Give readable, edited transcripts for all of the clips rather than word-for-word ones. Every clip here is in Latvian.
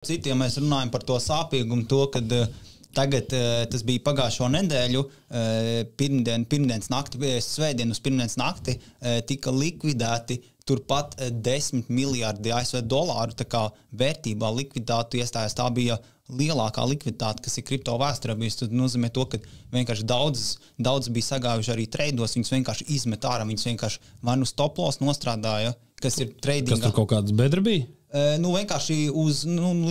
Citi, ja mēs runājam par to sāpīgumu, kad tagad tas bija pagājušo nedēļu, pirmdienas nakti, svētdien uz pirmdienas nakti tika likvidēti turpat 10 miljārdi ASV dolāru, tā kā vērtībā likviditāte iestājās. Tā bija lielākā likviditāte, kas ir kripto vēsturē bijusi. Tas nozīmē to, ka vienkārši daudz bija sagājuši arī treidos, viņus vienkārši izmet ārā, viņus vienkārši vai nu stop loss nostrādāja, kas ir tradingā. Kas tur kaut kādas bedra bija? Vienkārši uz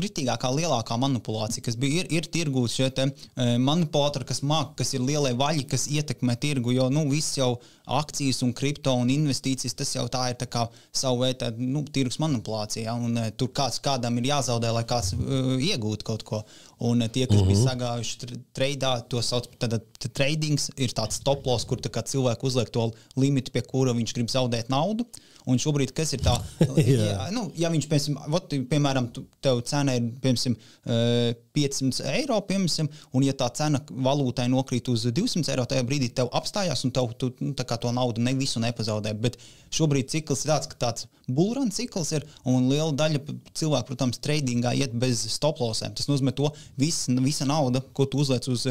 ritīgākā lielākā manipulācija, kas bija, ir tirgūs šie te manipulatori, kas ir lielie vaļi, kas ietekmē tirgu, jo viss jau akcijas un kripto un investīcijas, tas jau tā ir tā kā savu veidu tirgus manipulācija, un tur kādam ir jāzaudē, lai kāds iegūtu kaut ko. Un tie, kas bija sagājuši treidā, to sauc, tad tradings ir tāds stop loss, kur tā kā cilvēku uzliek to limitu, pie kura viņš grib zaudēt naudu. Un šobrīd, kas ir tā, ja viņš, piemēram, tev cena ir, piemēram, 500 eiro, piemēram, un ja tā cena valūtai nokrīt uz 200 eiro, tajā brīdī tev apstājās, un tu tā kā to naudu visu nepazaudē. Bet šobrīd cikls ir tāds, ka tāds bullrun cikls ir, un liela daļa cilvēku, protams, tradingā iet bez stop lossēm. Tas nozīmē to, visa nauda, ko tu uzliec uz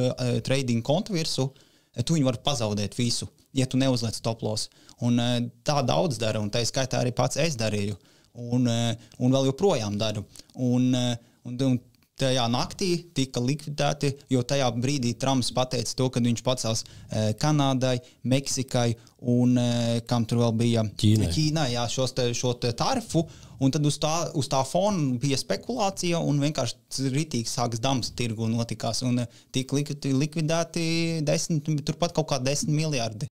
trading kontu virsu, tu viņu var pazaudēt visu, ja tu neuzliec stop loss. Un tā daudz dara, un tā skaitā arī pats es darīju, un vēl joprojām daru. Un tajā naktī tika likvidēti, jo tajā brīdī Trumps pateica to, kad viņš pacels Kanādai, Meksikai un kam tur vēl bija Ķīnai šo tarifu, un tad uz tā fona bija spekulācija un vienkārši ritīgi sāks dams tirgu notikās un tika likvidēti turpat kaut kā 10 miljārdi.